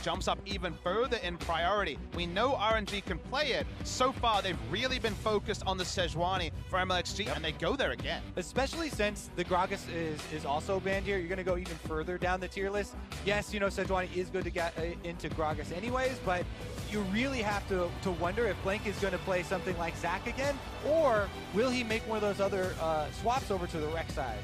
jumps up even further in priority. We know RNG can play it. So far, they've really been focused on the Sejuani for MLXG, and they go there again. Especially since the Gragas is also banned here, you're going to go even further down the tier list. Yes, you know, Sejuani is good to get into Gragas anyways, but you really have to wonder if Blank is going to play something like Zac again, or will he make one of those other swaps over to the Rek'Sais?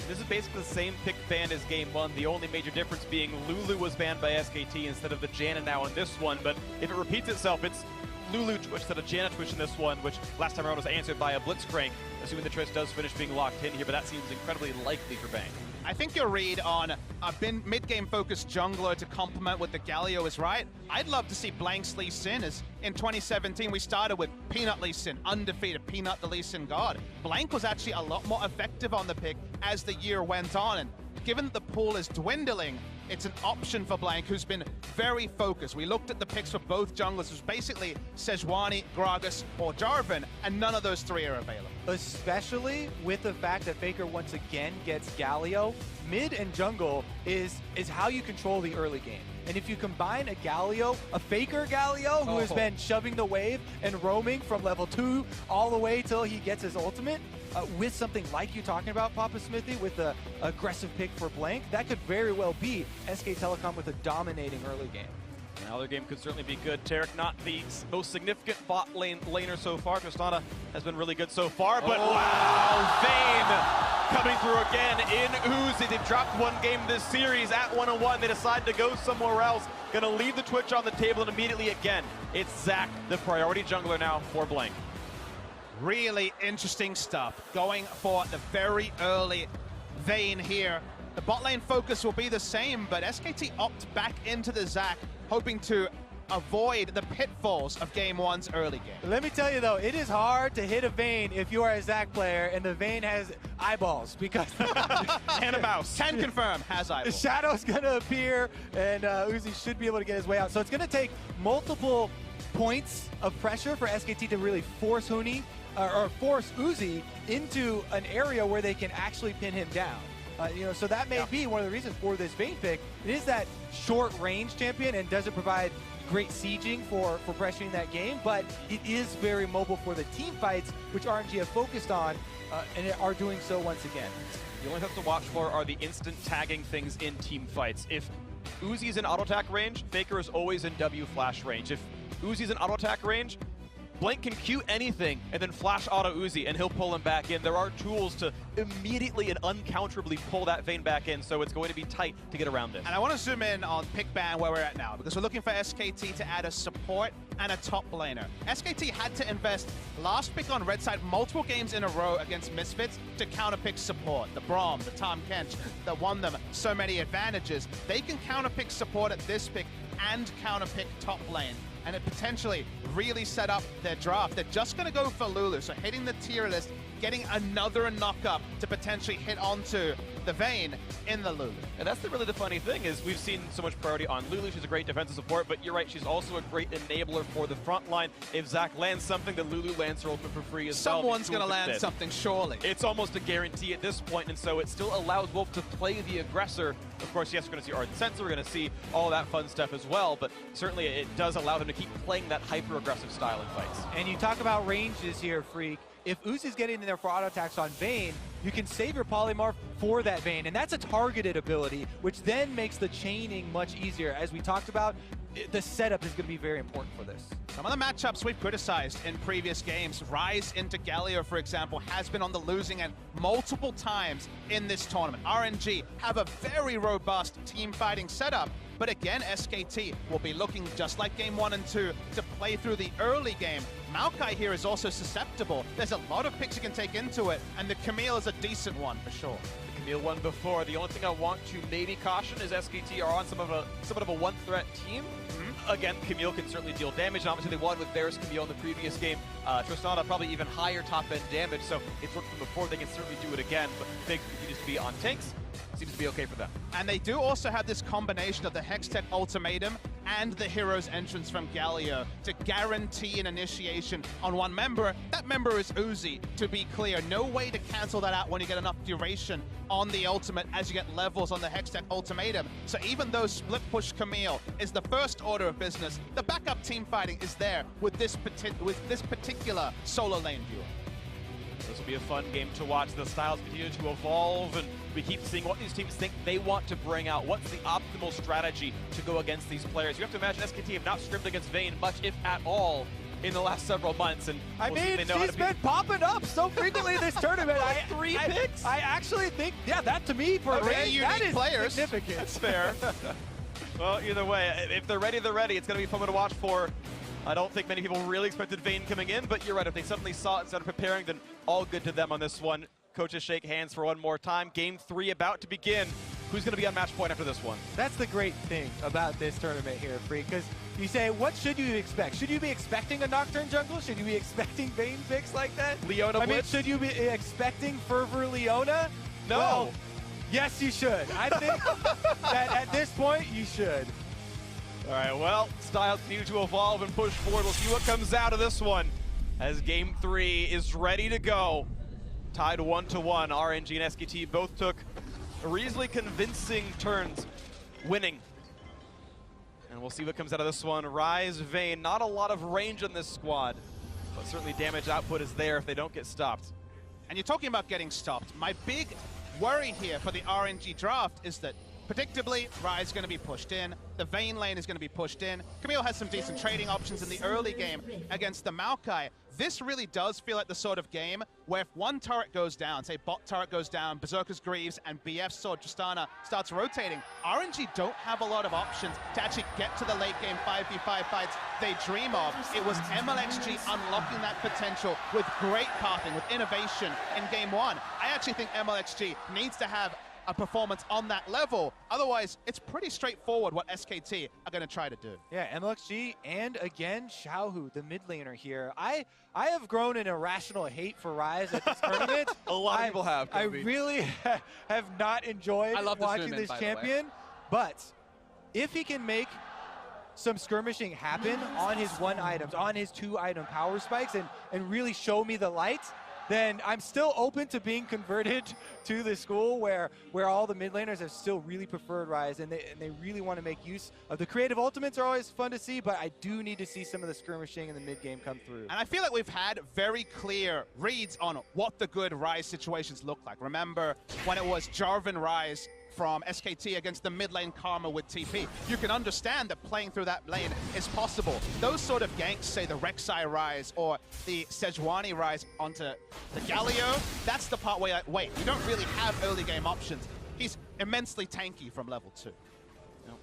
This is basically the same pick ban as game one, the only major difference being Lulu was banned by SKT instead of the Janna now in this one, but if it repeats itself, it's Lulu Twitch instead of Janna Twitch in this one, which last time around was answered by a Blitzcrank, assuming the Twitch does finish being locked in here, but that seems incredibly likely for Bang. I think your read on a mid-game focused jungler to complement with the Galio is right. I'd love to see Blank's Lee Sin, as in 2017 we started with Peanut Lee Sin, undefeated Peanut the Lee Sin god. Blank was actually a lot more effective on the pick as the year went on, and given that the pool is dwindling, it's an option for Blank, who's been very focused. We looked at the picks for both junglers, who's basically Sejuani, Gragas, or Jarvan, and none of those three are available. Especially with the fact that Faker once again gets Galio. Mid and jungle is how you control the early game. And if you combine a Galio, a Faker Galio, who has been shoving the wave and roaming from level 2 all the way till he gets his ultimate, with something like you talking about, Papa Smithy, with the aggressive pick for Blank, that could very well be SK Telecom with a dominating early game. Now their game could certainly be good. Tarek, not the most significant bot laner so far. Tristana has been really good so far, but wow, Vayne coming through again in Uzi. They've dropped one game this series at 1-1. They decide to go somewhere else. Gonna leave the Twitch on the table, and immediately again, it's Zac, the priority jungler now for Blank. Really interesting stuff. Going for the very early Vayne here. The bot lane focus will be the same, but SKT opt back into the Zac, hoping to avoid the pitfalls of game one's early game. Let me tell you though, it is hard to hit a Vayne if you are a Zac player and the Vayne has eyeballs, because and a mouse. Can confirm, has eyeballs. Shadow's gonna appear, and Uzi should be able to get his way out. So it's gonna take multiple points of pressure for SKT to really force Huni, or force Uzi into an area where they can actually pin him down. You know, so that may be one of the reasons for this Vayne pick. It is that short-range champion and doesn't provide great sieging for pressuring that game, but it is very mobile for the team fights, which RNG have focused on, and are doing so once again. The only thing to watch for are the instant tagging things in team fights. If Uzi's in auto-attack range, Faker is always in W-flash range. If Uzi's in auto-attack range, Blank can Q anything and then flash auto Uzi and he'll pull him back in. There are tools to immediately and uncounterably pull that Vayne back in, so it's going to be tight to get around this. And I want to zoom in on pick ban where we're at now, because we're looking for SKT to add a support and a top laner. SKT had to invest last pick on red side multiple games in a row against Misfits to counterpick support. The Braum, the Tahm Kench, that won them so many advantages. They can counterpick support at this pick and counterpick top lane, and it potentially really set up their draft. They're just going to go for Lulu, so hitting the tier list, getting another knock-up to potentially hit onto the Vayne in the Lulu. And that's really the funny thing, is we've seen so much priority on Lulu. She's a great defensive support, but you're right, she's also a great enabler for the front line. If Zac lands something, then Lulu lands her ultimate for free as well. Someone's going to land something, surely. It's almost a guarantee at this point, and so it still allows Wolf to play the aggressor. Of course, yes, we're going to see Ardent Sensor, we're going to see all that fun stuff as well, but certainly it does allow them to keep playing that hyper-aggressive style in fights. And you talk about ranges here, Freak. If Uzi's getting in there for auto attacks on Vayne, you can save your polymorph for that Vayne, and that's a targeted ability, which then makes the chaining much easier. As we talked about, the setup is going to be very important for this. Some of the matchups we've criticized in previous games, Ryze into Galio, for example, has been on the losing end multiple times in this tournament. RNG have a very robust team fighting setup, but again, SKT will be looking just like game 1 and 2 to play through the early game. Maokai here is also susceptible. There's a lot of picks you can take into it, and the Camille is a decent one for sure. The Camille won before. The only thing I want to maybe caution is SKT are on somewhat of a one-threat team. Again, Camille can certainly deal damage, and obviously they won with Varus Camille in the previous game. Tristana probably even higher top-end damage, so it's worked from before. They can certainly do it again, but Big continues to be on tanks. seems to be okay for them. And they do also have this combination of the Hextech Ultimatum and the Hero's Entrance from Galio to guarantee an initiation on one member. That member is Uzi, to be clear. No way to cancel that out when you get enough duration on the ultimate as you get levels on the Hextech Ultimatum. So even though Split Push Camille is the first order of business, the backup team fighting is there with this particular solo lane viewer. This will be a fun game to watch. The styles continue to evolve, and we keep seeing what these teams think they want to bring out. What's the optimal strategy to go against these players? You have to imagine SKT have not scrimmaged against Vayne much, if at all, in the last several months. And I mean, she's been popping up so frequently this tournament. Three picks? I actually think, yeah, that to me, for Vayne, that is players. significant. That's fair. Well, either way, if they're ready, they're ready. It's going to be fun to watch for. I don't think many people really expected Vayne coming in, but you're right. If they suddenly saw it and started preparing, then all good to them on this one. Coaches shake hands for one more time. Game 3 about to begin. Who's going to be on match point after this one? That's the great thing about this tournament here, Freak, because you say, what should you expect? Should you be expecting a Nocturne jungle? Should you be expecting Vayne picks like that? Leona I mean, Blitz? should you be expecting Fervor Leona? No. Well, yes, you should. I think that at this point, you should. All right, well, styles continue to evolve and push forward. We'll see what comes out of this one as Game 3 is ready to go. Tied 1-1. RNG and SKT both took reasonably convincing turns winning. And we'll see what comes out of this one. Rise, Vayne, not a lot of range on this squad, but certainly damage output is there if they don't get stopped. And you're talking about getting stopped. My big worry here for the RNG draft is that predictably, Rise is going to be pushed in. The Vayne lane is going to be pushed in. Camille has some decent trading options in the early game against the Maokai. This really does feel like the sort of game where if one turret goes down, say bot turret goes down, Berserker's Greaves and BF Sword Tristana starts rotating, RNG don't have a lot of options to actually get to the late game 5v5 fights they dream of. It was MLXG unlocking that potential with great pathing, with innovation in game 1. I actually think MLXG needs to have a performance on that level. Otherwise, it's pretty straightforward what SKT are going to try to do. Yeah, MLXG and again, Xiaohu, the mid laner here. I have grown an irrational hate for Rise at this tournament. A lot of people have. I really have not enjoyed watching this champion. But if he can make some skirmishing happen on his 1 items, on his 2 item power spikes, and really show me the light, then I'm still open to being converted to the school where all the mid laners have still really preferred Rise, and they really want to make use of the creative ultimates. Are always fun to see, but I do need to see some of the skirmishing in the mid game come through. And I feel like we've had very clear reads on what the good Rise situations look like. Remember when it was Jarvan Rise from SKT against the mid lane Karma with TP. You can understand that playing through that lane is possible. Those sort of ganks, say the Rek'Sai Rise or the Sejuani Rise onto the Galio, that's the part where you're like, wait, we don't really have early game options. He's immensely tanky from level 2.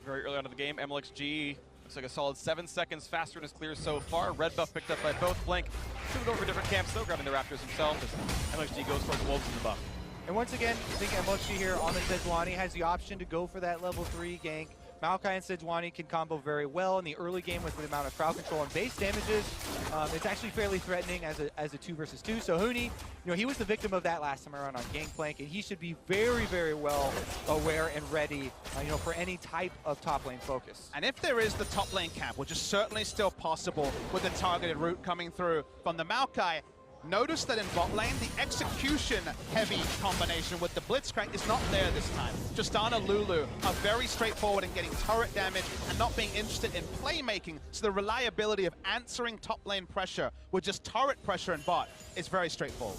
Very early on in the game, MLXG looks like a solid 7 seconds faster in his clears so far. Red buff picked up by both. Blank should go for different camps though, grabbing the Raptors himself as MLXG goes towards the Wolves in the buff. And once again, I think MLXG here on the Sejuani has the option to go for that level 3 gank. Maokai and Sejuani can combo very well in the early game with the amount of crowd control and base damages. It's actually fairly threatening as a 2 versus 2. So Huni, he was the victim of that last time around on Gangplank, and he should be very, very well aware and ready, for any type of top lane focus. And if there is the top lane camp, which is certainly still possible with the targeted route coming through from the Maokai, notice that in bot lane, the execution-heavy combination with the Blitzcrank is not there this time. Tristana, Lulu are very straightforward in getting turret damage and not being interested in playmaking, so the reliability of answering top lane pressure with just turret pressure in bot is very straightforward.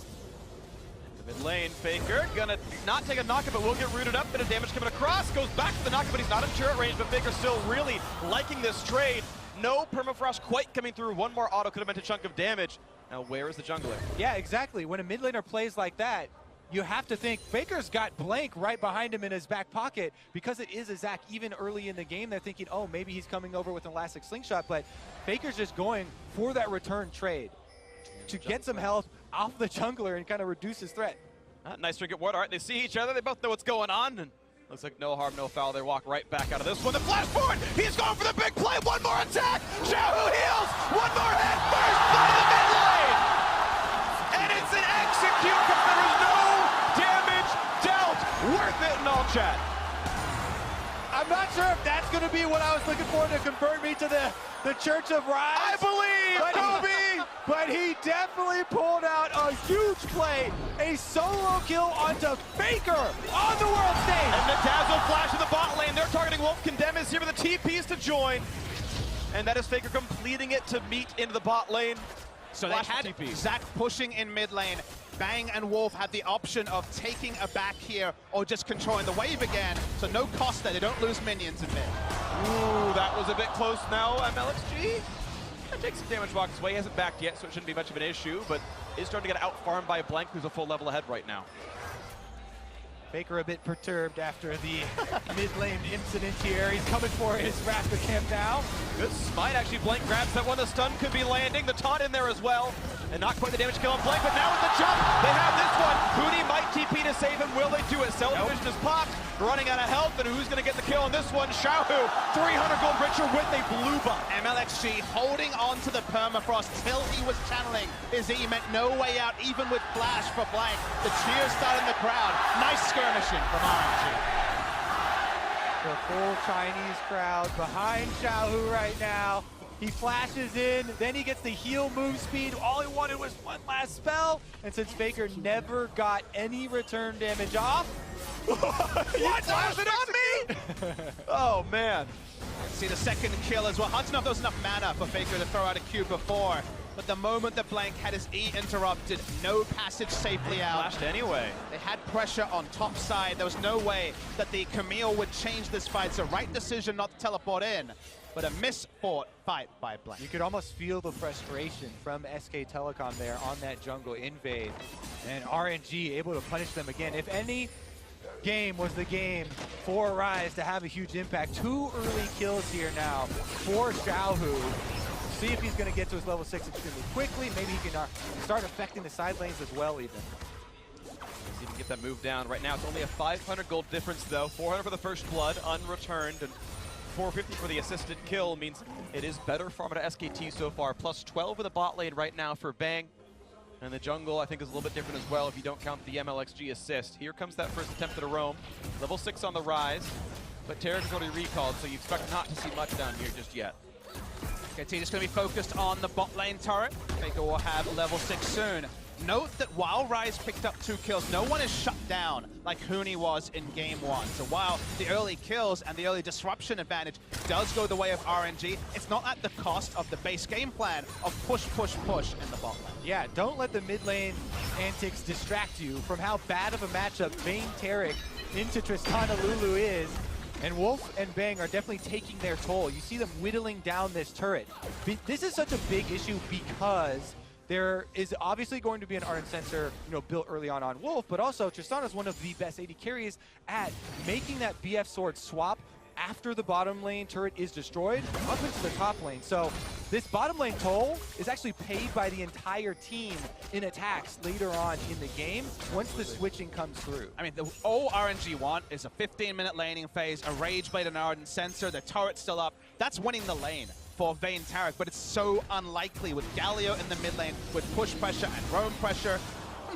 The mid lane, Faker gonna not take a knockup, but will get rooted up. Bit of damage coming across, goes back to the knockup, but he's not in turret range, but Faker still really liking this trade. No permafrost quite coming through. One more auto could have meant a chunk of damage. Now, where is the jungler? Yeah, exactly. When a mid laner plays like that, you have to think Faker's got Blank right behind him in his back pocket. Because it is a Zac even early in the game, they're thinking, oh, maybe he's coming over with an elastic slingshot, but Faker's just going for that return trade to get some health off the jungler and kind of reduce his threat. Nice trinket ward. All right, they see each other. They both know what's going on. And looks like no harm, no foul. They walk right back out of this one. The flash forward. He's going for the big play. One more attack. Xiaohu heals. One more hit. First blood of the mid lane. And it's an execute because there is no damage dealt. Worth it in all chat. I'm not sure if that's going to be what I was looking for to convert me to the Church of Rise. I believe, But he definitely pulled out a huge play, a solo kill onto Faker on the world stage. And the Dazzle flash in the bot lane. They're targeting Wolf. Condemn is here with the TPs to join. And that is Faker completing it to meet into the bot lane. So they had Zach pushing in mid lane. Bang and Wolf had the option of taking a back here or just controlling the wave again. So no cost there. They don't lose minions in mid. Ooh, that was a bit close now. MLXG that takes some damage walks away. He hasn't backed yet, so it shouldn't be much of an issue, but is starting to get out-farmed by Blank, who's a full level ahead right now. Faker a bit perturbed after the mid lane incident here. He's coming for his Raptor camp now. Good smite, actually. Blank grabs that one. The stun could be landing. The taunt in there as well. And not quite the damage kill on Blank, but now with the jump, they have this one. Huni might TP to save him. Will they do it? Cell Division is popped, running out of health, and who's going to get the kill on this one? Xiaohu, 300 gold richer with a blue buff. MLXG holding on to the permafrost till he was channeling his E, meant no way out, even with flash for Blank. The cheers start in the crowd. Nice skirmishing from RNG. The full Chinese crowd behind Xiaohu right now. He flashes in, then he gets the heal move speed. All he wanted was one last spell. And since Faker never got any return damage off, What? Was it on me? Oh, man. See the second kill as well. Hard to know if there was enough mana for Faker to throw out a Q before. But the moment that Blank had his E interrupted, no passage safely out. Flashed anyway. They had pressure on top side. There was no way that the Camille would change this fight. So right decision not to teleport in, but a misfought fight by Blank. you could almost feel the frustration from SK Telecom there on that jungle invade. And RNG able to punish them again. If any game was the game for Rise to have a huge impact, 2 early kills here now for Xiaohu. See if he's going to get to his level 6 extremely quickly. Maybe he can start affecting the side lanes as well even. See if he can get that move down. Right now it's only a 500 gold difference though. 400 for the first blood, unreturned, and 450 for the assisted kill means it is better farm at SKT so far. Plus 12 in the bot lane right now for Bang. And the jungle, I think, is a little bit different as well if you don't count the MLXG assist. Here comes that first attempt at a roam. Level 6 on the rise, but Tarek is already recalled, so you expect not to see much down here just yet. SKT just going to be focused on the bot lane turret. Faker will have level 6 soon. Note that while Rise picked up 2 kills, no one is shut down like Huni was in game 1. So while the early kills and the early disruption advantage does go the way of RNG, it's not at the cost of the base game plan of push, push, push in the bot lane. Yeah, don't let the mid lane antics distract you from how bad of a matchup Vayne Tarek into Tristana Lulu is. And Wolf and Bang are definitely taking their toll. You see them whittling down this turret. This is such a big issue because there is obviously going to be an Ardent Sensor, built early on Wolf, but also Tristana is one of the best AD carries at making that BF sword swap after the bottom lane turret is destroyed up into the top lane. So this bottom lane toll is actually paid by the entire team in attacks later on in the game once the switching comes through. I mean, all RNG want is a 15-minute laning phase, a Rage Blade and Ardent Sensor, the turret's still up. That's winning the lane for Vayne Tarek, but it's so unlikely with Galio in the mid lane with push pressure and roam pressure.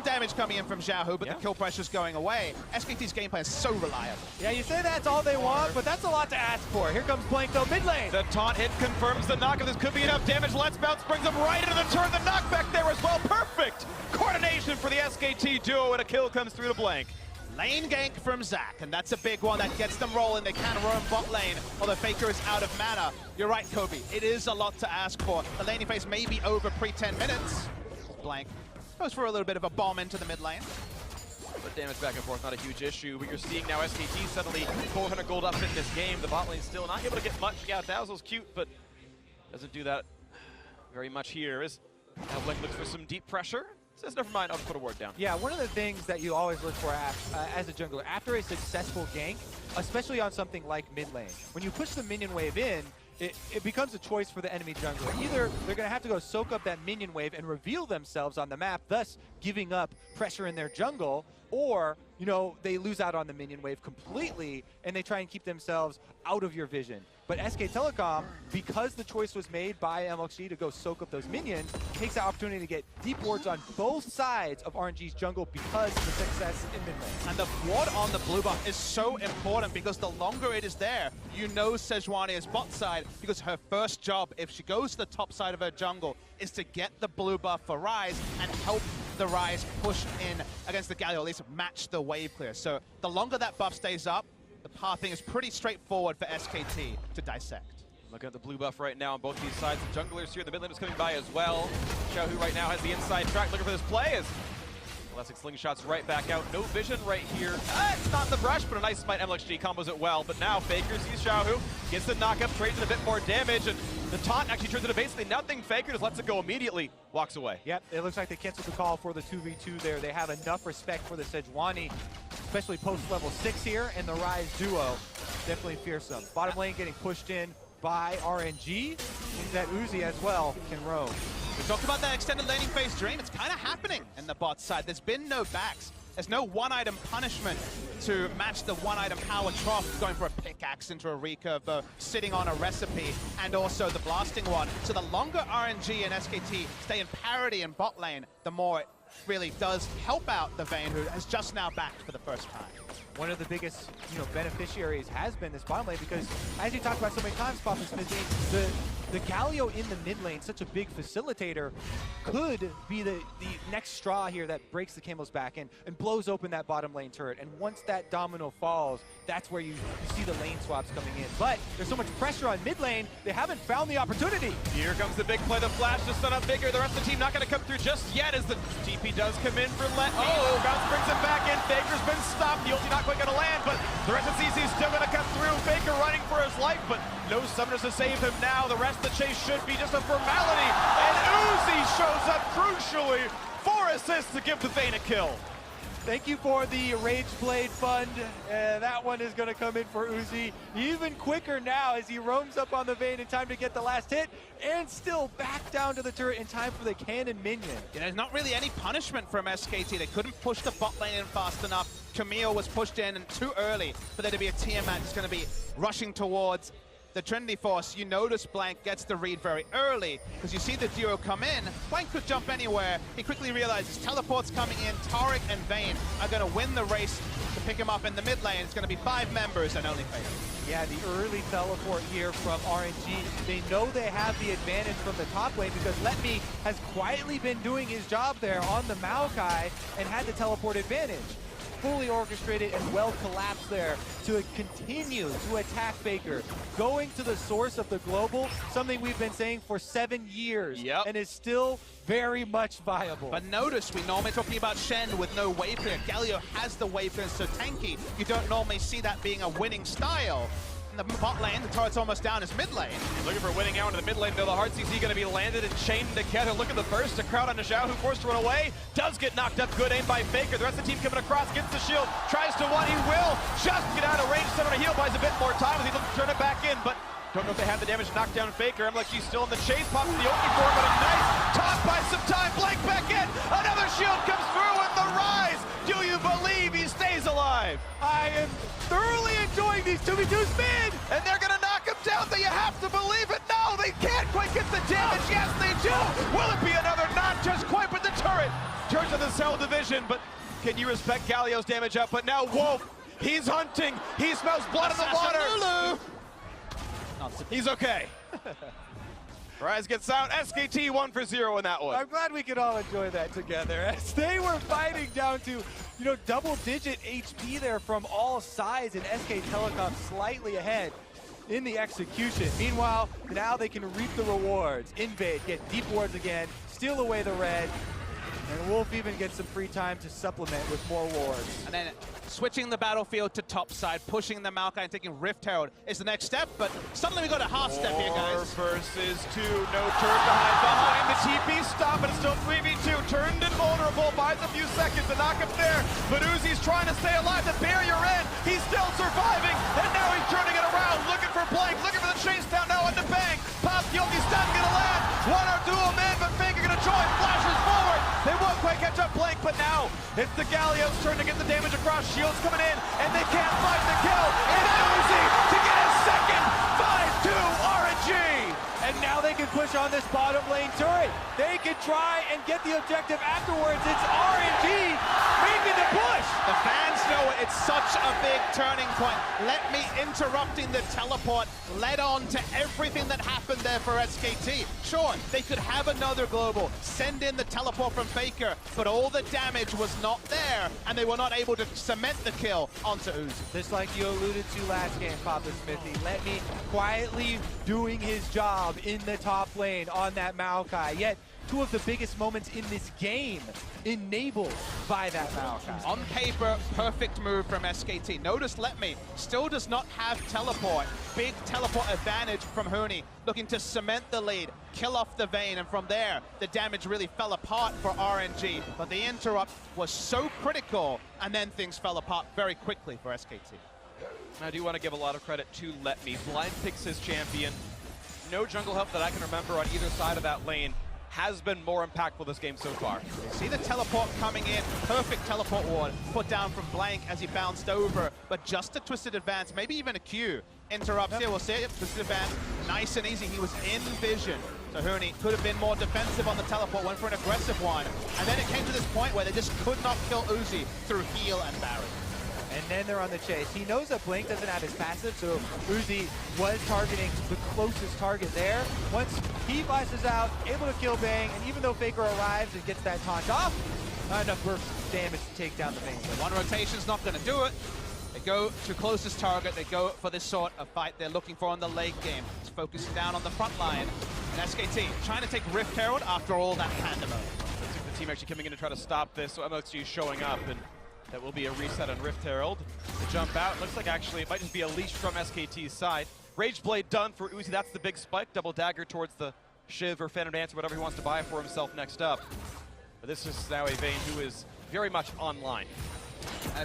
Damage coming in from Xiaohu, but the kill pressure's going away. SKT's gameplay is so reliable. Yeah, you say that's all they want, but that's a lot to ask for. Here comes Blank though, mid lane. The taunt hit confirms the knock. If this could be enough damage, Let's Bounce brings him right into the turret. The knockback there as well. Perfect coordination for the SKT duo, and a kill comes through to Blank. Lane gank from Zach, and that's a big one that gets them rolling. They can roam bot lane, although Faker is out of mana. You're right, Kobe. It is a lot to ask for. The laning phase may be over pre-10 minutes. Blank goes for a little bit of a bomb into the mid lane. But damage back and forth, not a huge issue. But you're seeing now SKT suddenly 400 gold up in this game. The bot lane still not able to get much. Yeah, Dazzle's cute, but doesn't do that very much here. Now Blank looks for some deep pressure. Says, never mind, I'll just put a ward down. Yeah, one of the things that you always look for as a jungler, after a successful gank, especially on something like mid lane, when you push the minion wave in, it becomes a choice for the enemy jungler. Either they're going to have to go soak up that minion wave and reveal themselves on the map, thus giving up pressure in their jungle, or you know, they lose out on the minion wave completely, and they try and keep themselves out of your vision. But SK Telecom, because the choice was made by MLG to go soak up those minions, takes the opportunity to get deep wards on both sides of RNG's jungle because of the success in mid lane. And the ward on the blue buff is so important because the longer it is there, you know Sejuani is bot side because her first job, if she goes to the top side of her jungle, is to get the blue buff for Ryze and help the Ryze push in against the Galio, at least match the wave clear. So the longer that buff stays up, the pathing is pretty straightforward for SKT to dissect. Looking at the blue buff right now on both these sides. The junglers here, the mid lane is coming by as well. Xiaohu right now has the inside track, looking for this play as Classic slingshots right back out. No vision right here. It's not the brush, but a nice smite. MLXG combos it well. But now Faker sees Xiaohu, gets the knockup, trades in a bit more damage, and the taunt actually turns into basically nothing. Faker just lets it go immediately, walks away. Yep, it looks like they canceled the call for the 2v2 there. They have enough respect for the Sejuani, especially post level 6 here, and the Ryze duo. Definitely fearsome. Bottom lane getting pushed in by RNG. Means that Uzi as well can roam. We talked about that extended laning phase dream. It's kind of happening in the bot side. There's been no backs. There's no one-item punishment to match the one-item power trough, going for a pickaxe into a recurve, sitting on a recipe, and also the blasting one. So the longer RNG and SKT stay in parity in bot lane, the more it really does help out the Vayne, who has just now backed for the first time. One of the biggest, beneficiaries has been this bottom lane because, as you talked about so many times, Papa Smith, the Galio in the mid lane, such a big facilitator, could be the next straw here that breaks the camel's back and blows open that bottom lane turret. And once that domino falls, that's where you see the lane swaps coming in. But there's so much pressure on mid lane, they haven't found the opportunity. Here comes the big play, the flash to stun up Faker. The rest of the team not going to come through just yet as the TP does come in for Let Me. Oh, Bounce brings him back in. Faker's been stopped. The ulti not quite going to land, but the rest of CC is still going to come through. Faker running for his life, but no summoners to save him now. The rest of the chase should be just a formality. And Uzi shows up crucially. 4 assists to give the Vayne a kill. Thank you for the Rage Blade Fund. That one is going to come in for Uzi even quicker now as he roams up on the Vayne in time to get the last hit and still back down to the turret in time for the cannon minion. There's not really any punishment from SKT. They couldn't push the bot lane in fast enough. Camille was pushed in and too early for there to be a Tiamat just going to be rushing towards the Trinity Force. You notice Blank gets the read very early because you see the duo come in. Blank could jump anywhere. He quickly realizes teleports coming in. Taric and Vayne are going to win the race to pick him up in the mid lane. It's going to be 5 members and only Faker. Yeah, the early teleport here from RNG. They know they have the advantage from the top lane because Let Me has quietly been doing his job there on the Maokai and had the teleport advantage. Fully orchestrated and well collapsed there to continue to attack Faker. Going to the source of the global, something we've been saying for 7 years, and is still very much viable. But notice, we normally talking about Shen with no wave clear. Galio has the wave clear, so tanky. You don't normally see that being a winning style. In the bot lane, the turret's almost down his mid lane. Looking for winning out in the mid lane, though the hard CC going to be landed and chained together. Look at the burst, a crowd on Xiao, who forced to run away. Does get knocked up, good aim by Faker. The rest of the team coming across, gets the shield, tries to one, he will just get out of range. Someone to heal, buys a bit more time as he looks to turn it back in, but don't know if they have the damage to knock down Faker. MLXG still in the chase, pops the ulti for him, but a nice taunt by some time. Blank back in, another shield comes through with the Ryze. Do you believe he stays alive? I am thoroughly enjoying these 2v2 spin! And they're gonna knock him down, you have to believe it. No, they can't quite get the damage. Yes, they do. Will it be another? Not just quite, but the turret turns to the cell division, but can you respect Galio's damage up? But now Wolf, he's hunting. He smells blood in the water. He's okay. Ryze gets out. SKT 1 for 0 in that one. I'm glad we could all enjoy that together as they were fighting down to, double-digit HP there from all sides, and SK Telecom slightly ahead in the execution. Meanwhile, now they can reap the rewards. Invade, get deep wards again, steal away the red, and Wolf even gets some free time to supplement with more wards. And then switching the battlefield to top side, pushing the Maokai and taking Rift Herald is the next step, but suddenly we got a half step here, guys. 4 versus 2, no turret behind the TP stop, but it's still 3v2, turned invulnerable, buys a few seconds, the knockup there, but Uzi's trying to stay alive, the barrier in, he's still surviving, and now he's turning it around, looking for Blank, looking for the chase down now on the bang, Pop Yogi's not gonna land, one or dual man, but Faker gonna join, flashes forward, they won't quite catch up Blank, but now. It's the Galio's turn to get the damage across. Shields coming in, and they can't find the kill. And Uzi to get his second 5-2 RNG. And now they can push on this bottom lane turret. They can try and get the objective afterwards. It's RNG making the push. The fans know it's such a big turning point. Let me interrupting the teleport led on to everything that happened there for SKT. Sure, they could have another global, send in the teleport from Faker, but all the damage was not there, and they were not able to cement the kill onto Uzi. Just like you alluded to last game, Papa Smithy. Let me quietly doing his job in the top lane on that Maokai. Yet, two of the biggest moments in this game enabled by that Maokai. On paper, perfect move from SKT. Notice Let Me still does not have teleport. Big teleport advantage from Huni, looking to cement the lead, kill off the Vayne, and from there, the damage really fell apart for RNG. But the interrupt was so critical, and then things fell apart very quickly for SKT. I do want to give a lot of credit to Let Me. Blind picks his champion. No jungle help that I can remember on either side of that lane has been more impactful this game so far. You see the teleport coming in, perfect teleport ward put down from Blank as he bounced over, but just a twisted advance, maybe even a Q. Interrupts here, we'll see it, twisted advance, nice and easy, he was in vision. So Huni could have been more defensive on the teleport, went for an aggressive one, and then it came to this point where they just could not kill Uzi through heal and barrier. And then they're on the chase. He knows that Blink doesn't have his passive, so Uzi was targeting the closest target there. Once he flashes out, able to kill Bang, and even though Faker arrives and gets that taunt off, not enough burst damage to take down the Vayne. One rotation's not going to do it. They go to closest target, they go for this sort of fight they're looking for in the late game. It's focusing down on the front line. And SKT trying to take Rift Herald after all that pandemonium. Looks like the team actually coming in to try to stop this, so MLXG is showing up, and that will be a reset on Rift Herald. The jump out, looks like actually it might just be a leash from SKT's side. Rage Blade done for Uzi, that's the big spike. Double dagger towards the Shiv or Phantom Dancer, whatever he wants to buy for himself next up. But this is now a Vayne who is very much online.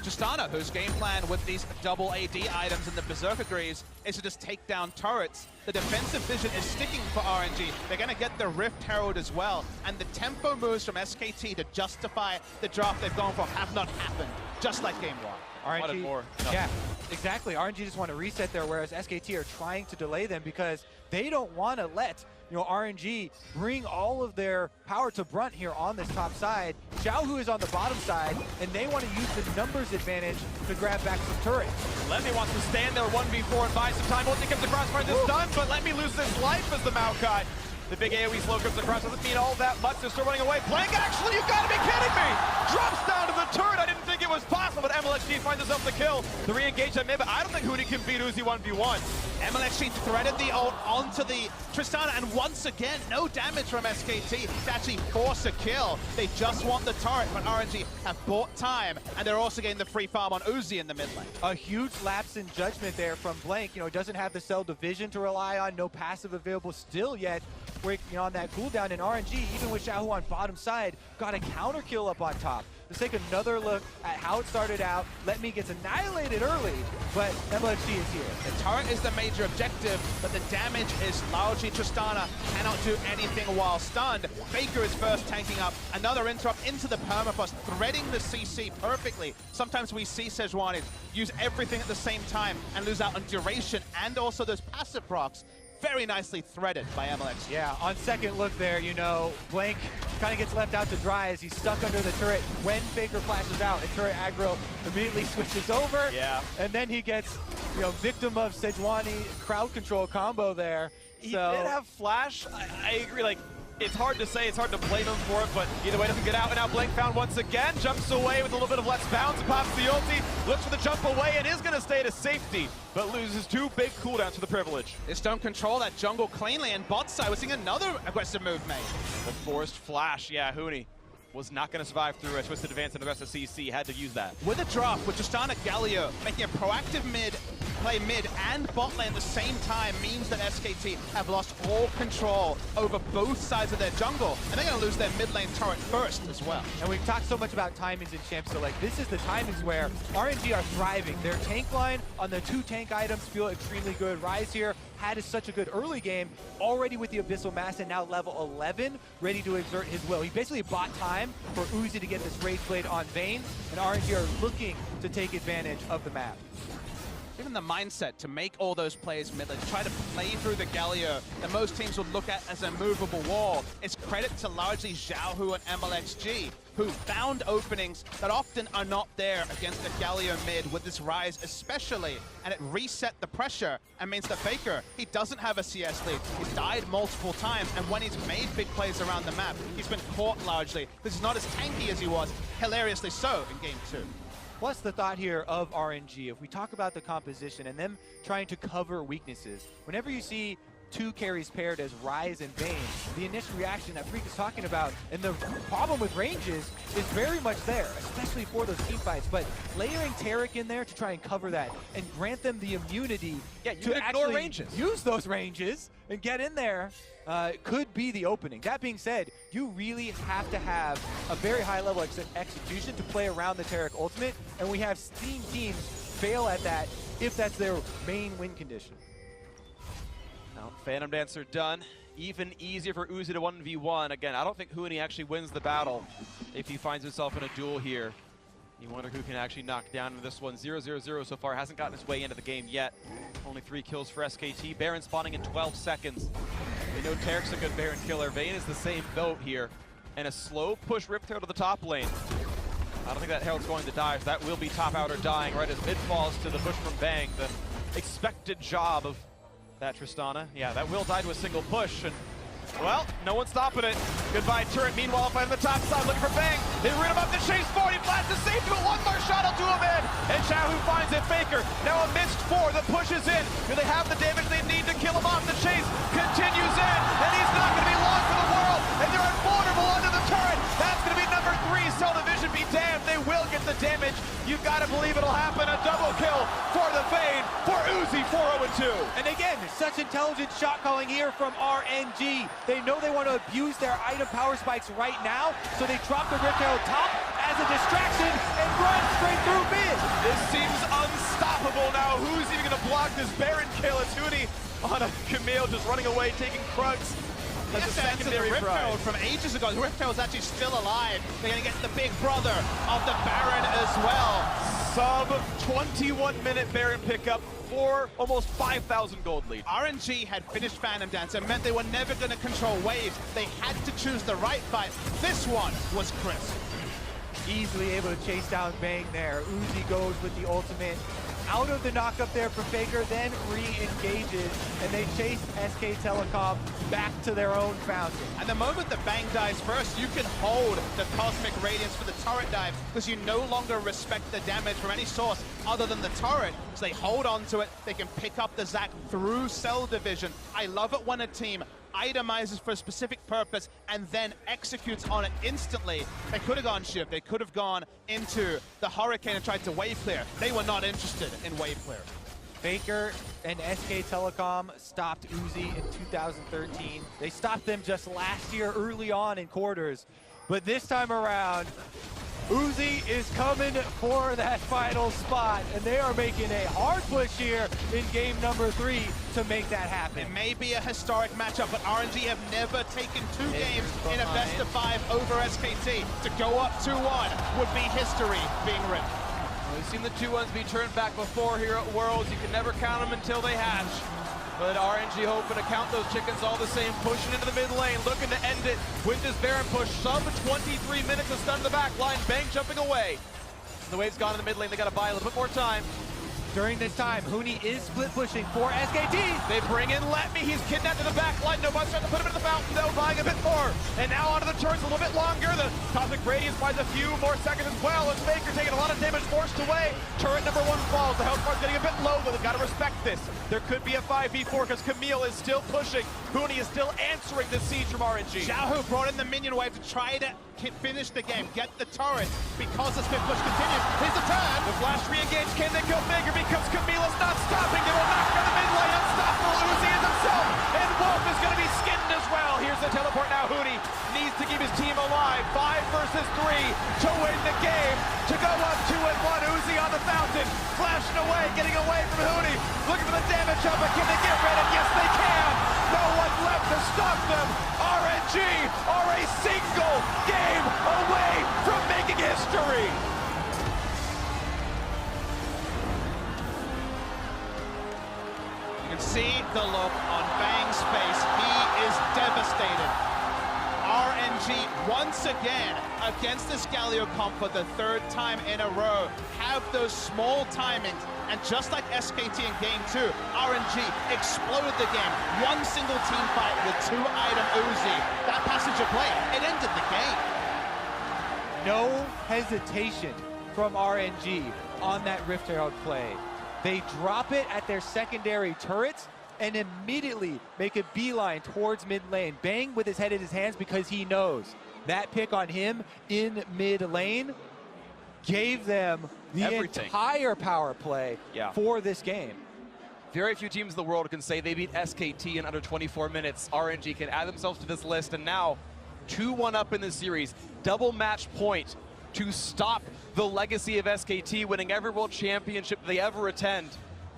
Tristana, whose game plan with these double AD items and the Berserker Greaves is to just take down turrets. The defensive vision is sticking for RNG. They're going to get the Rift Herald as well. And the tempo moves from SKT to justify the draft they've gone for have not happened, just like game one. Wanted more. Yeah, exactly. RNG just want to reset there, whereas SKT are trying to delay them because they don't want to let RNG bring all of their power to brunt here on this top side. Xiaohu is on the bottom side, and they want to use the numbers advantage to grab back some turrets. Let Me wants to stand there 1v4 and buy some time. Won't think of the crossfire this done, but Let Me lose this life as the Maokai. The big AoE slow comes across, doesn't mean all that much. They're still running away. Blank, actually, you gotta be kidding me! Drops down to the turret. I didn't think it was possible, but MLXG finds himself the kill. The re-engage that made, but I don't think Huni can beat Uzi 1v1. MLXG threaded the ult onto the Tristana, and once again, no damage from SKT to actually force a kill. They just want the turret, but RNG have bought time, and they're also getting the free farm on Uzi in the mid lane. A huge lapse in judgment there from Blank. Doesn't have the cell division to rely on, no passive available still yet. Working on that cooldown, in RNG, even with Xiaohu on bottom side, got a counter kill up on top. Let's take another look at how it started out. Let Me gets annihilated early, but MLXG is here. The turret is the major objective, but the damage is largely Tristana cannot do anything while stunned. Faker is first tanking up. Another interrupt into the permafrost, threading the CC perfectly. Sometimes we see Sejuani use everything at the same time and lose out on duration and also those passive procs. Very nicely threaded by MLX. Yeah, on second look there, Blank kind of gets left out to dry as he's stuck under the turret when Faker flashes out, and turret aggro immediately switches over. Yeah. And then he gets, victim of Sejuani crowd control combo there. He did have flash. I agree, it's hard to say, it's hard to blame him for it, but either way, doesn't get out, and now Blank found once again, jumps away with a little bit of let's bounce, pops the ulti, looks for the jump away, and is going to stay to safety, but loses two big cooldowns for the privilege. This don't control that jungle cleanly, and bot side, we're seeing another aggressive move made. The forced flash, yeah, Huni was not going to survive through a twisted advance, and the rest of CC had to use that. With a drop, with Tristana Galio making a proactive mid, play mid and bot lane at the same time means that SKT have lost all control over both sides of their jungle, and they're going to lose their mid lane turret first as well. And we've talked so much about timings in Champs Select. This is the timings where RNG are thriving. Their tank line on the 2 tank items feel extremely good. Rise here had such a good early game, already with the Abyssal Mass and now level 11, ready to exert his will. He basically bought time for Uzi to get this Rage Blade on Vayne, and RNG are looking to take advantage of the map. Given the mindset to make all those plays mid lane, to try to play through the Galio that most teams would look at as a movable wall, it's credit to largely Xiaohu and MLXG, who found openings that often are not there against the Galio mid with this Rise especially, and it reset the pressure and means that Faker, he doesn't have a CS lead. He's died multiple times, and when he's made big plays around the map, he's been caught largely because he's not as tanky as he was, hilariously so, in Game 2. Plus the thought here of RNG, if we talk about the composition and them trying to cover weaknesses, whenever you see 2 carries paired as Rise and Vayne, the initial reaction that Freak is talking about, and the problem with ranges is very much there, especially for those team fights. But layering Taric in there to try and cover that and grant them the immunity to actually ranges. use those ranges and get in there could be the opening. That being said, you really have to have a very high level execution to play around the Taric ultimate, and we have seen teams fail at that if that's their main win condition. Phantom Dancer done. Even easier for Uzi to 1v1. Again, I don't think Huni actually wins the battle if he finds himself in a duel here. You wonder who can actually knock down this one. 0-0-0 so far. Hasn't gotten his way into the game yet. Only 3 kills for SKT. Baron spawning in 12 seconds. We know Taric's a good Baron killer. Vayne is the same boat here. And a slow push Rift Herald to the top lane. I don't think that Herald's going to die, so that will be top outer dying right as mid falls to the push from Bang. The expected job of that Tristana. Yeah, that will die to a single push, and well, no one's stopping it. Goodbye turret. Meanwhile, fighting the top side, looking for Bang. They rid him up the chase forward. He flashes the safety, but one more shot will do him in. And Xiaohu finds it. Faker now amidst 4. The push is in. Do they have the damage they need to kill him off? The chase continues in, and he's not going to be lost to the world. And they're invulnerable under the turret. That's going to be number 3. Cell Division be damned. They will get the damage. You've got to believe it'll happen. A double kill for the Vayne for Uzi 4-0-2. And again, such intelligent shot calling here from RNG. They know they want to abuse their item power spikes right now, so they drop the Rift Herald top as a distraction and run straight through mid. This seems unstoppable now. Who's even going to block this Baron kill? It's Huni on a Camille just running away, taking Krugs. That's a secondary Rift prize. Herald from ages ago. The Rift Herald's actually still alive. They're going to get the big brother of the Baron as well. Sub 21-minute Baron pickup for almost 5,000 gold lead. RNG had finished Phantom Dance and meant they were never going to control waves. They had to choose the right fight. This one was crisp. Easily able to chase down Bang there. Uzi goes with the ultimate. Out of the knockup there for Faker, then re-engages, and they chase SK Telecom back to their own fountain. And the moment the Bang dies first, you can hold the Cosmic Radiance for the turret dive because you no longer respect the damage from any source other than the turret. So they hold on to it, they can pick up the Zac through Cell Division. I love it when a team itemizes for a specific purpose and then executes on it instantly. They could have gone shift, they could have gone into the Hurricane and tried to wave clear. They were not interested in wave clear. Faker and SK Telecom stopped Uzi in 2013. They stopped them just last year early on in quarters. But this time around, Uzi is coming for that final spot, and they are making a hard push here in game number 3 to make that happen. It may be a historic matchup, but RNG have never taken 2 games in a best of 5 over SKT. To go up 2-1 would be history being written. Well, we've seen the 2-1s be turned back before here at Worlds. You can never count them until they hatch. But RNG hoping to count those chickens all the same, pushing into the mid lane, looking to end it with this Baron push. Sub 23 minutes to stun the back line. Bang jumping away. The wave's gone in the mid lane. They got to buy a little bit more time. During this time, Huni is split pushing for SKT. They bring in Let Me. He's kidnapped to the back line. Nobody's trying to put him into the fountain, though, buying a bit more. And now onto the turns a little bit longer. The Cosmic Radiance buys a few more seconds as well. And Faker taking a lot of damage, forced away. Turret number 1 falls. The health bar's getting a bit low, but they've got to respect this. There could be a 5v4 because Camille is still pushing. Huni is still answering the siege from RNG. Xiaohu brought in the minion wave to try to finish the game, get the turret, because the split push continues. Here's the turn. The flash re-engage, can they kill Faker because Camille is not stopping getting away from Huni. Looking for the damage up, but can they get rid of it? Yes, they can. No one left to stop them. RNG are a single game away from making history. You can see the look on Bang's face. He is devastated. RNG once again against this Galio comp for the third time in a row have those small timings, and just like SKT in game 2, RNG exploded the game. One single team fight with 2-item Uzi. That passage of play, it ended the game. No hesitation from RNG on that Rift Herald play. They drop it at their secondary turrets and immediately make a beeline towards mid lane. Bang with his head in his hands because he knows that pick on him in mid lane gave them the entire power play for this game. Very few teams in the world can say they beat SKT in under 24 minutes. RNG can add themselves to this list, and now 2-1 up in the series. Double match point to stop the legacy of SKT winning every world championship they ever attend.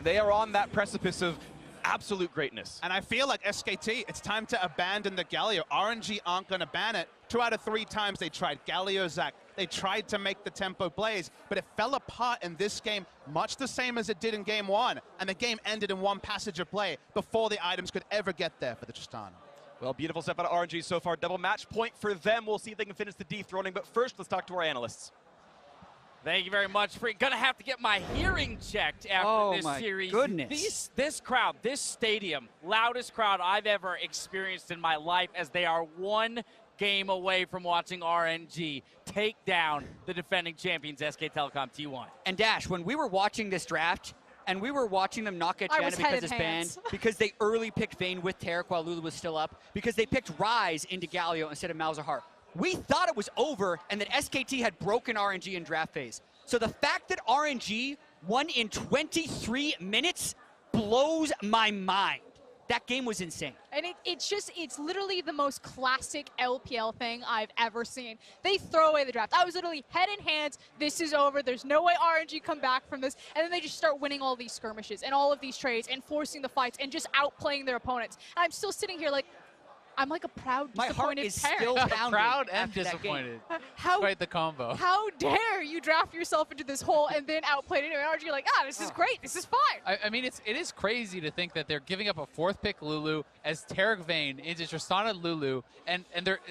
They are on that precipice of absolute greatness. And I feel like SKT, it's time to abandon the Galio. RNG aren't going to ban it. 2 out of 3 times they tried. Galio, Zach, they tried to make the tempo plays, but it fell apart in this game, much the same as it did in game 1. And the game ended in one passage of play before the items could ever get there for the Tristana. Well, beautiful step out of RNG so far. Double match point for them. We'll see if they can finish the dethroning. But first, let's talk to our analysts. Thank you very much. Gonna have to get my hearing checked after this series. Goodness. This crowd, this stadium, loudest crowd I've ever experienced in my life, as they are one game away from watching RNG take down the defending champions SK Telecom T1. And Dash, when we were watching this draft, and we were watching them not get Janna because it's banned, because they early picked Vayne with Taric while Lulu was still up, because they picked Ryze into Galio instead of Malzahar. We thought it was over and that SKT had broken RNG in draft phase. So the fact that RNG won in 23 minutes blows my mind. That game was insane. And it's literally the most classic LPL thing I've ever seen. They throw away the draft. I was literally head in hands, this is over, there's no way RNG come back from this, and then they just start winning all these skirmishes and all of these trades and forcing the fights and just outplaying their opponents. And I'm still sitting here like, I'm like a proud, disappointed parent. My heart is parent. still pounding. Proud and disappointed. Quite the combo. How dare you draft yourself into this hole and then outplay it? And you're like, this is great, this is fine. I mean, it is crazy to think that they're giving up a 4th pick Lulu as Taric Vayne into Tristana Lulu, and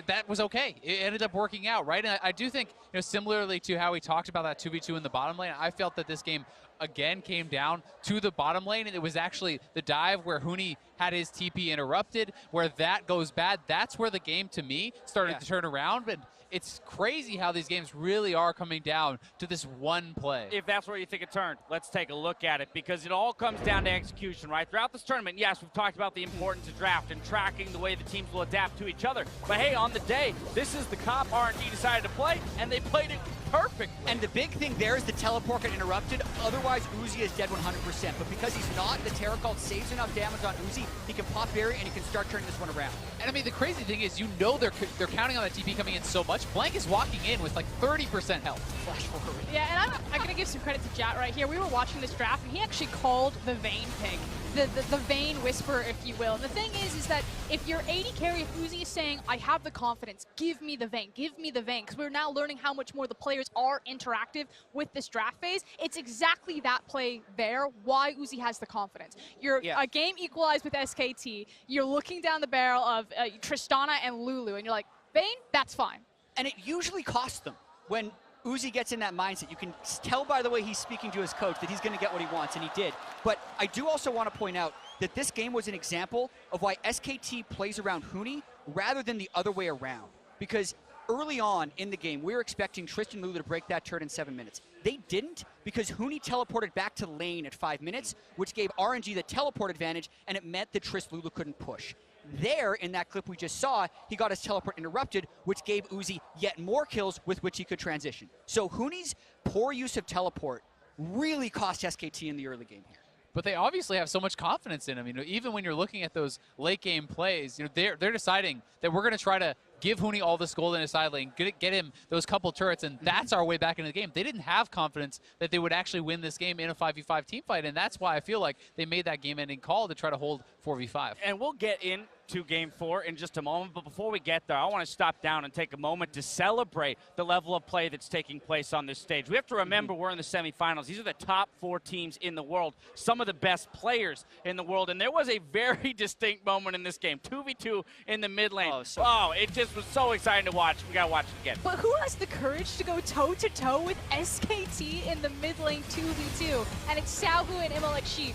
that was okay. It ended up working out, right? And I do think, similarly to how we talked about that 2v2 in the bottom lane, I felt that this game again came down to the bottom lane, and it was actually the dive where Huni had his TP interrupted, where that goes bad. That's where the game, to me, started to turn around. But it's crazy how these games really are coming down to this one play. If that's where you think it turned, let's take a look at it, because it all comes down to execution, right? Throughout this tournament, yes, we've talked about the importance of draft and tracking the way the teams will adapt to each other. But hey, on the day, this is the comp RNG decided to play, and they played it perfect. And the big thing there is the teleport got interrupted. Otherwise, Uzi is dead 100%. But because he's not, the Terracult saves enough damage on Uzi. He can pop barrier and he can start turning this one around. And I mean, the crazy thing is, they're counting on that TP coming in so much. Blank is walking in with like 30% health. Flash forward. Yeah, and I'm going to give some credit to Jat right here. We were watching this draft, and he actually called the Vayne pick. The Vayne whisper, if you will. And the thing is that if you're 80 carry, if Uzi is saying, I have the confidence, give me the Vayne, because we're now learning how much more the players are interactive with this draft phase, it's exactly that play there, why Uzi has the confidence. You're a game equalized with SKT, you're looking down the barrel of Tristana and Lulu, and you're like, Vayne, that's fine. And it usually costs them when Uzi gets in that mindset. You can tell by the way he's speaking to his coach that he's going to get what he wants, and he did. But I do also want to point out that this game was an example of why SKT plays around Huni rather than the other way around. Because early on in the game, we were expecting Tristan Lulu to break that turret in 7 minutes. They didn't, because Huni teleported back to lane at 5 minutes, which gave RNG the teleport advantage, and it meant that Tris Lulu couldn't push. There, in that clip we just saw, he got his teleport interrupted, which gave Uzi yet more kills with which he could transition. So Huni's poor use of teleport really cost SKT in the early game here. But they obviously have so much confidence in him. Even when you're looking at those late game plays, they're deciding that we're going to try to give Huni all this gold in his side lane, get him those couple turrets, and that's our way back into the game. They didn't have confidence that they would actually win this game in a 5v5 team fight, and that's why I feel like they made that game-ending call to try to hold 4v5. And we'll get into Game 4 in just a moment, but before we get there, I want to stop down and take a moment to celebrate the level of play that's taking place on this stage. We have to remember we're in the semifinals. These are the top 4 teams in the world, some of the best players in the world, and there was a very distinct moment in this game, 2v2 in the mid lane. It just was so exciting to watch. We got to watch it again. But who has the courage to go toe-to-toe with SKT in the mid lane 2v2? And it's Xiaohu and MLXG.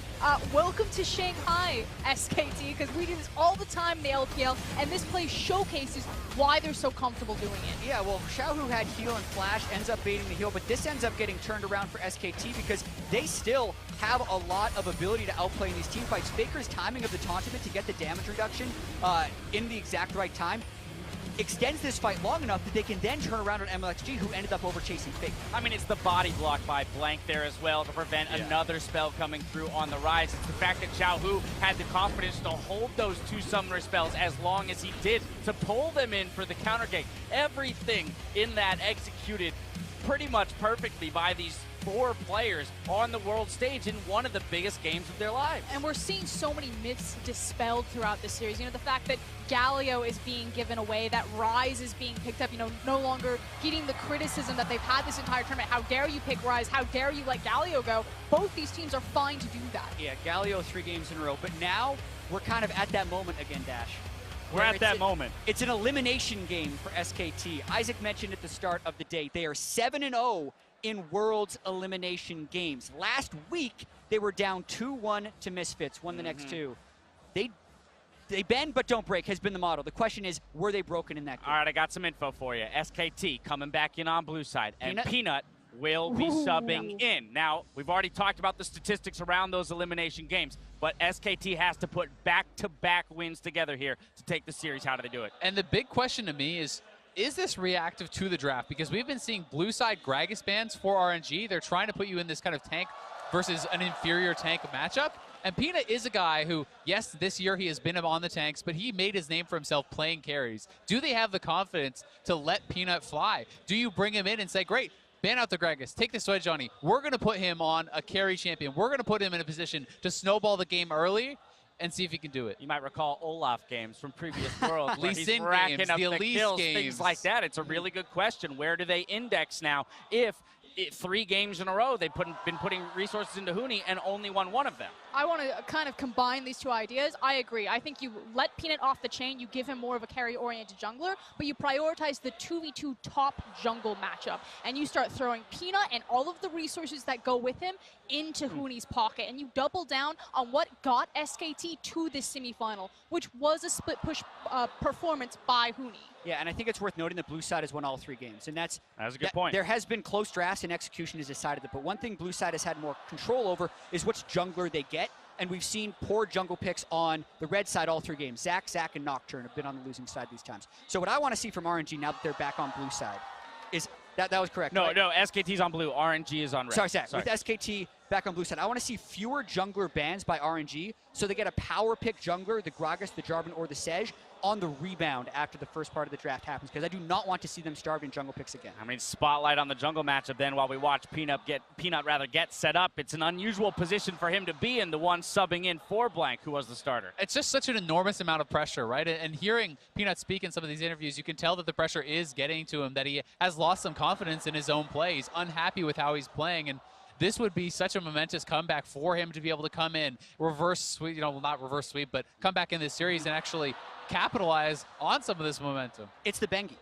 Welcome to Shanghai, SKT, because we do this all the time in the LPL, and this play showcases why they're so comfortable doing it. Yeah, well, Xiaohu had heal and flash, ends up baiting the heal, but this ends up getting turned around for SKT because they still have a lot of ability to outplay in these team fights. Faker's timing of the tauntament to get the damage reduction in the exact right time extends this fight long enough that they can then turn around on MLXG, who ended up over-chasing Faker. I mean, it's the body block by Blank there as well to prevent another spell coming through on the rise. It's the fact that Xiaohu had the confidence to hold those 2 summoner spells as long as he did, to pull them in for the counter gank. Everything in that executed pretty much perfectly by these 4 players on the world stage in one of the biggest games of their lives. And we're seeing so many myths dispelled throughout this series. You know, the fact that Galio is being given away, that Ryze is being picked up, you know, no longer getting the criticism that they've had this entire tournament. How dare you pick Ryze? How dare you let Galio go? Both these teams are fine to do that. Yeah, Galio 3 games in a row, but now we're kind of at that moment again, Dash. We're at that moment. It's an elimination game for SKT. Isaac mentioned at the start of the day, they are 7-0 in Worlds elimination games. Last week, they were down 2-1 to Misfits, won the next 2. They bend but don't break has been the motto. The question is, were they broken in that game? All right, I got some info for you. SKT coming back in on blue side, and Peanut will be subbing in. Now, we've already talked about the statistics around those elimination games, but SKT has to put back-to-back wins together here to take the series. How do they do it? And the big question to me is this reactive to the draft? Because we've been seeing blue side Gragas bans for RNG. They're trying to put you in this kind of tank versus an inferior tank matchup. And Peanut is a guy who, yes, this year he has been on the tanks, but he made his name for himself playing carries. Do they have the confidence to let Peanut fly? Do you bring him in and say, great, ban out the Gragas, take the Swedge on. We're going to put him on a carry champion. We're going to put him in a position to snowball the game early and see if he can do it. You might recall Olaf games from previous Worlds where he's Lee racking games, up the the Elise kills, games. things like that. It's a really good question. Where do they index now if 3 games in a row they've been putting resources into Huni and only won 1 of them? I want to kind of combine these 2 ideas. I agree. I think you let Peanut off the chain, you give him more of a carry-oriented jungler, but you prioritize the 2v2 top jungle matchup, and you start throwing Peanut and all of the resources that go with him into Huni's pocket, and you double down on what got SKT to this semifinal, which was a split push performance by Huni. Yeah, and I think it's worth noting that blue side has won all 3 games, and that's a good point. There has been close drafts and execution has decided that, but one thing blue side has had more control over is which jungler they get, and we've seen poor jungle picks on the red side all 3 games. Zac and Nocturne have been on the losing side these times. So what I want to see from RNG now that they're back on blue side is that was correct. No, right? no, SKT's on blue, RNG is on red. Sorry. With SKT back on blue side, I want to see fewer jungler bans by RNG, so they get a power pick jungler, the Gragas, the Jarvan, or the Sedge, on the rebound after the first part of the draft happens, because I do not want to see them starved in jungle picks again. I mean, spotlight on the jungle matchup then while we watch Peanut get set up. It's an unusual position for him to be in, the one subbing in for Blank, who was the starter. It's just such an enormous amount of pressure, right? And hearing Peanut speak in some of these interviews, you can tell that the pressure is getting to him, that he has lost some confidence in his own play. He's unhappy with how he's playing, and this would be such a momentous comeback for him to be able to come in, reverse sweep, not reverse sweep, but come back in this series and actually capitalize on some of this momentum. It's the Bengi.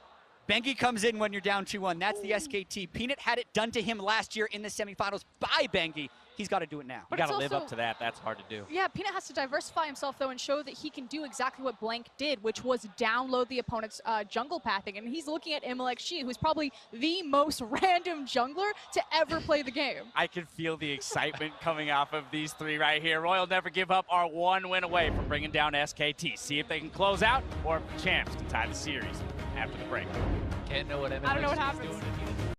Bengi comes in when you're down 2-1. That's the SKT. Peanut had it done to him last year in the semifinals by Bengi. He's got to do it now. You got to live up to that. That's hard to do. Yeah, Peanut has to diversify himself, though, and show that he can do exactly what Blank did, which was download the opponent's jungle pathing. And he's looking at MLXG, who's probably the most random jungler to ever play the game. I can feel the excitement coming off of these 3 right here. Royal Never Give Up are 1 win away from bringing down SKT. See if they can close out or if the champs can tie the series after the break. Can't know what I don't know what happens. doing.